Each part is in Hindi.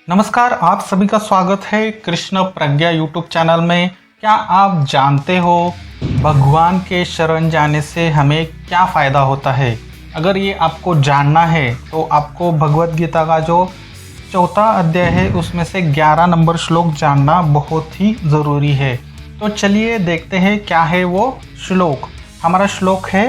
नमस्कार, आप सभी का स्वागत है कृष्ण प्रज्ञा यूट्यूब चैनल में। क्या आप जानते हो भगवान के शरण जाने से हमें क्या फ़ायदा होता है? अगर ये आपको जानना है तो आपको भगवद गीता का जो चौथा अध्याय है उसमें से 11 नंबर श्लोक जानना बहुत ही ज़रूरी है। तो चलिए देखते हैं क्या है वो श्लोक। हमारा श्लोक है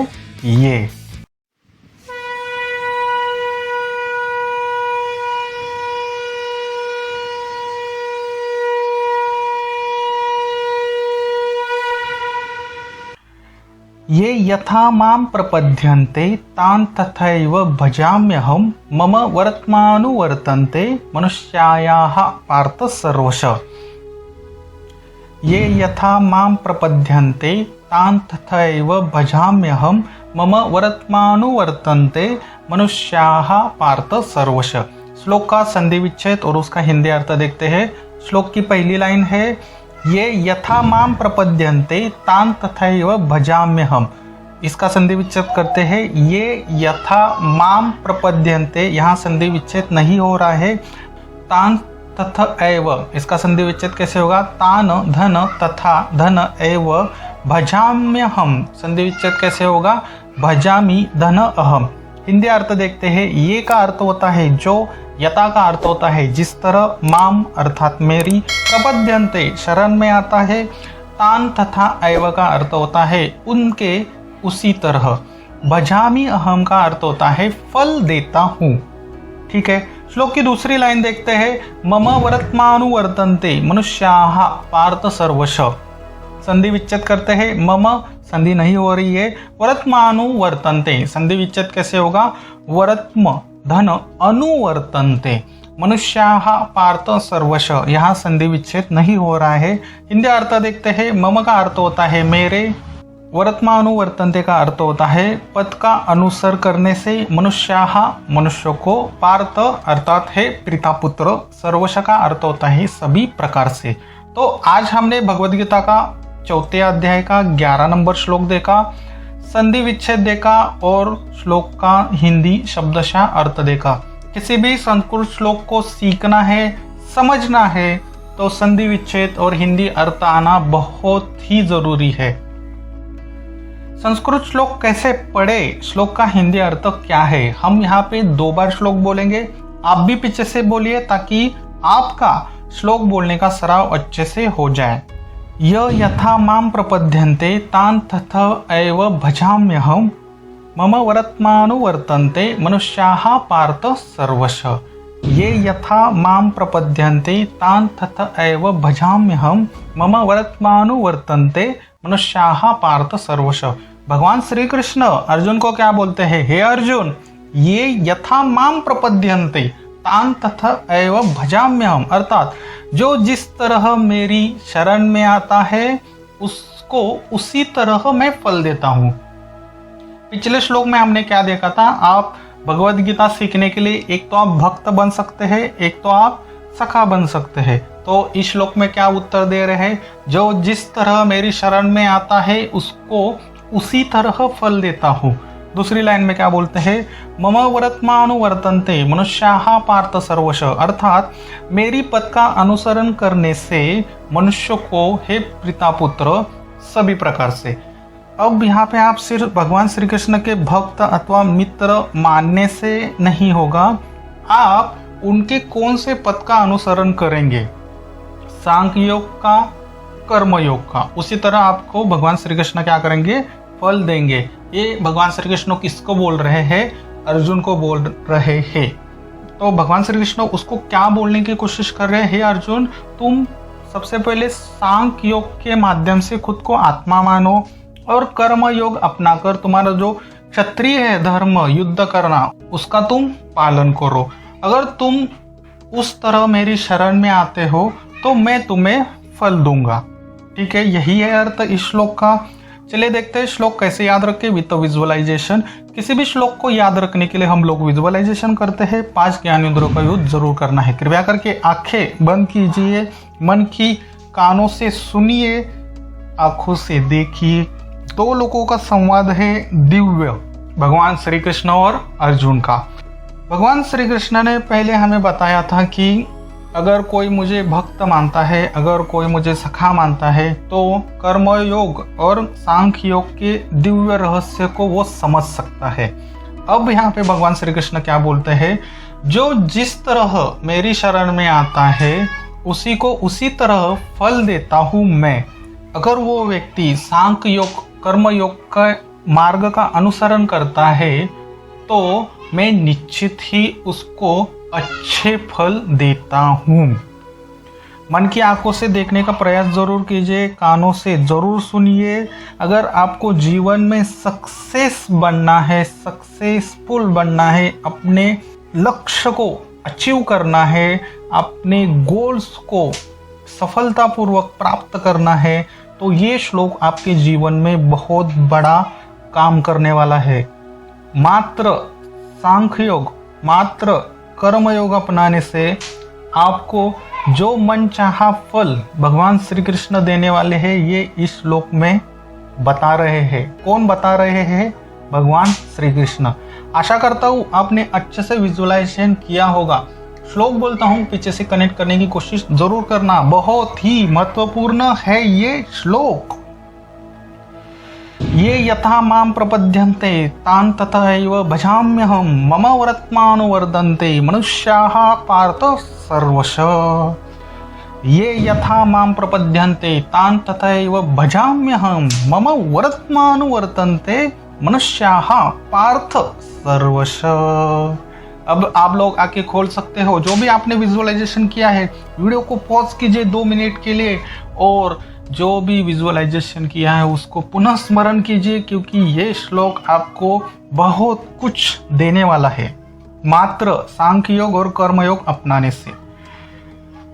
ये यथा मां प्रपद्यन्ते तान् तथैव भजाम्यहं मम वर्त्मानुवर्तन्ते मनुष्यायाः पार्थ सर्वश। ये यथा मां प्रपद्यन्ते तान् तथैव भजाम्यहं मम वर्त्मानुवर्तन्ते मनुष्याः पार्थ सर्वश। श्लोक का संधि विच्छेद और उसका हिंदी अर्थ देखते हैं। श्लोक की पहली लाइन है ये यथा माम प्रपद्यन्ते तान तथैव भजाम्यहम। इसका संधि विच्छेद करते हैं। ये यथा माम प्रपद्यन्ते, यहाँ संधि विच्छेद नहीं हो रहा है। तान तथैव, इसका संधि विच्छेद कैसे होगा? तान धन तथा धन एव भजाम्यहम, संधि विच्छेद कैसे होगा? भजामि धन अहम। हिंदी अर्थ देखते हैं। ये का अर्थ होता है जो, यथा का अर्थ होता है जिस तरह, माम अर्थात मेरी, प्रपद्यन्ते शरण में आता है, तान तथा एव का अर्थ होता है उनके, उसी तरह, भजामि अहम का अर्थ होता है फल देता हूँ। ठीक है। श्लोक की दूसरी लाइन देखते हैं। मम वर्त्मानुवर्तन्ते मनुष्याः पार्थ सर्वश। संधि विच्छेद करते हैं। मम संधि नहीं हो रही है। वर्त्मानुवर्तन्ते, संधि विच्छेद कैसे होगा? वर्त्म धन अनुवर्तन्ते मनुष्याः पार्थ सर्वश, यहाँ संधि विच्छेद नहीं हो रहा है। हिंदी अर्थ देखते हैं। मम का अर्थ होता है मेरे, वर्त्मानुवर्तन्ते का अर्थ होता है पद का अनुसर करने से, मनुष्याः मनुष्य को, पार्थ अर्थात है पिता पुत्र, सर्वश का अर्थ होता है सभी प्रकार से। तो आज हमने भगवद गीता का चौथे अध्याय का 11 नंबर श्लोक देखा, संधि विच्छेद देखा और श्लोक का हिंदी शब्दशः अर्थ देखा। किसी भी संस्कृत श्लोक को सीखना है, समझना है तो संधि विच्छेद और हिंदी अर्थ आना बहुत ही जरूरी है। संस्कृत श्लोक कैसे पढ़े, श्लोक का हिंदी अर्थ क्या है, हम यहाँ पे 2 बार श्लोक बोलेंगे। आप भी पीछे से बोलिए ताकि आपका श्लोक बोलने का सराव अच्छे से हो जाए। य यथा मां प्रपद्यन्ते तान् तथैव भजाम्यहं मम वर्त्मानुवर्तन्ते मनुष्याः पार्थ सर्वश। ये यथा मां प्रपद्यन्ते तान् तथैव भजाम्यहं मम वर्त्मानुवर्तन्ते मनुष्याः पार्थ सर्वश। भगवान श्री कृष्ण अर्जुन को क्या बोलते हैं? हे अर्जुन, ये यथा मां प्रपद्यन्ते तान तथैव भजाम्यहम, अर्थात जो जिस तरह मेरी शरण में आता है उसको उसी तरह मैं फल देता हूँ। पिछले श्लोक में हमने क्या देखा था? आप भगवद गीता सीखने के लिए एक तो आप भक्त बन सकते हैं, एक तो आप सखा बन सकते हैं। तो इस श्लोक में क्या उत्तर दे रहे हैं? जो जिस तरह मेरी शरण में आता है उसको उसी तरह फल देता हूँ। दूसरी लाइन में क्या बोलते हैं? मम वर्त्मानुवर्तन्ते मनुष्याः पार्थ सर्वश, अर्थात मेरी पद का अनुसरण करने से मनुष्य को, हे पिता पुत्र, सभी प्रकार से। अब यहाँ पे आप सिर्फ भगवान श्री कृष्ण के भक्त अथवा मित्र मानने से नहीं होगा, आप उनके कौन से पद का अनुसरण करेंगे, सांख्य योग का, कर्म योग का, उसी तरह आपको भगवान श्री कृष्ण क्या करेंगे? फल देंगे। ये भगवान श्री कृष्ण किसको बोल रहे हैं? अर्जुन को बोल रहे हैं। तो भगवान श्री कृष्ण उसको क्या बोलने की कोशिश कर रहे हैं? हे अर्जुन, तुम सबसे पहले सांख्य योग के माध्यम से खुद को आत्मा मानो और कर्म योग अपनाकर तुम्हारा जो क्षत्रिय है धर्म, युद्ध करना, उसका तुम पालन करो। अगर तुम उस तरह मेरी शरण में आते हो तो मैं तुम्हें फल दूंगा। ठीक है, यही है अर्थ इस श्लोक का। चलिए देखते हैं श्लोक कैसे याद रखें विद विजुअलाइजेशन। किसी भी श्लोक को याद रखने के लिए हम लोग विजुअलाइजेशन करते हैं। 5 ज्ञानेंद्रियों का यूज जरूर करना है। कृपया करके आंखें बंद कीजिए, मन की कानों से सुनिए, आंखों से देखिए। 2 लोगों का संवाद है दिव्य, भगवान श्री कृष्ण और अर्जुन का। भगवान श्री कृष्ण ने पहले हमें बताया था कि अगर कोई मुझे भक्त मानता है, अगर कोई मुझे सखा मानता है, तो कर्मयोग और सांख्य योग के दिव्य रहस्य को वो समझ सकता है। अब यहाँ पे भगवान श्री कृष्ण क्या बोलते हैं, जो जिस तरह मेरी शरण में आता है उसी को उसी तरह फल देता हूँ मैं। अगर वो व्यक्ति सांख्य योग कर्म योग का मार्ग का अनुसरण करता है तो मैं निश्चित ही उसको अच्छे फल देता हूँ। मन की आंखों से देखने का प्रयास जरूर कीजिए, कानों से जरूर सुनिए। अगर आपको जीवन में सक्सेस बनना है, सक्सेसफुल बनना है, अपने लक्ष्य को अचीव करना है, अपने गोल्स को सफलतापूर्वक प्राप्त करना है, तो ये श्लोक आपके जीवन में बहुत बड़ा काम करने वाला है। मात्र सांख्य योग, मात्र कर्मयोग अपनाने से आपको जो मन चाहा फल भगवान श्री कृष्ण देने वाले हैं, ये इस श्लोक में बता रहे हैं। कौन बता रहे हैं? भगवान श्री कृष्ण। आशा करता हूँ आपने अच्छे से विजुअलाइजेशन किया होगा। श्लोक बोलता हूँ, पीछे से कनेक्ट करने की कोशिश जरूर करना, बहुत ही महत्वपूर्ण है ये श्लोक। ये यथा मां प्रपद्यन्ते तान् तथैव भजाम्यहं मम वर्त्मानुवर्तन्ते मनुष्याः पार्थ सर्वशः। ये यथा मां प्रपद्यन्ते तान् तथैव भजाम्यहं मम वर्त्मानुवर्तन्ते मनुष्याः पार्थ सर्वशः। अब आप लोग आके खोल सकते हो, जो भी आपने विजुअलाइजेशन किया है वीडियो को पॉज कीजिए 2 मिनट के लिए और जो भी विजुअलाइजेशन किया है उसको पुनः स्मरण कीजिए, क्योंकि ये श्लोक आपको बहुत कुछ देने वाला है मात्र सांख्य योग और कर्मयोग अपनाने से।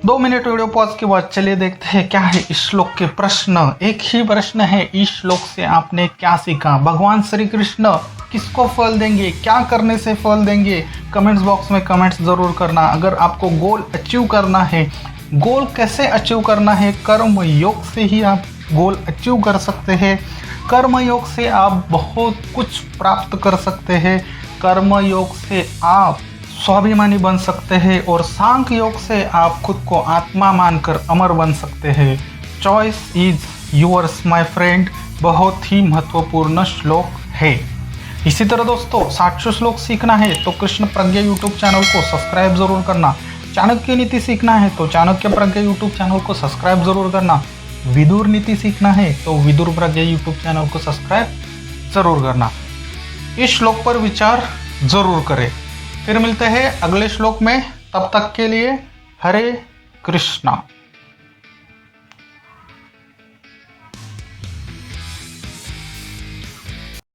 2 मिनट वीडियो पॉज के बाद चलिए देखते हैं क्या है इस श्लोक के प्रश्न। एक ही प्रश्न है, इस श्लोक से आपने क्या सीखा? भगवान श्री कृष्ण किसको फल देंगे, क्या करने से फल देंगे? कमेंट्स बॉक्स में कमेंट्स जरूर करना। अगर आपको गोल अचीव करना है, गोल कैसे अचीव करना है? कर्म योग से ही आप गोल अचीव कर सकते हैं। कर्म योग से आप बहुत कुछ प्राप्त कर सकते हैं। कर्म योग से आप स्वाभिमानी बन सकते हैं और सांख्य योग से आप खुद को आत्मा मानकर अमर बन सकते हैं। Choice is yours my friend. बहुत ही महत्वपूर्ण श्लोक है। इसी तरह दोस्तों 700 श्लोक सीखना है तो कृष्ण प्रज्ञा यूट्यूब चैनल को सब्सक्राइब जरूर करना। चाणक्य नीति सीखना है तो चाणक्य प्रज्ञा यूट्यूब चैनल को सब्सक्राइब जरूर करना। विदुर नीति सीखना है तो विदुर प्रज्ञा यूट्यूब चैनल को सब्सक्राइब जरूर करना। इस श्लोक पर विचार जरूर करें। फिर मिलते हैं अगले श्लोक में, तब तक के लिए हरे कृष्णा।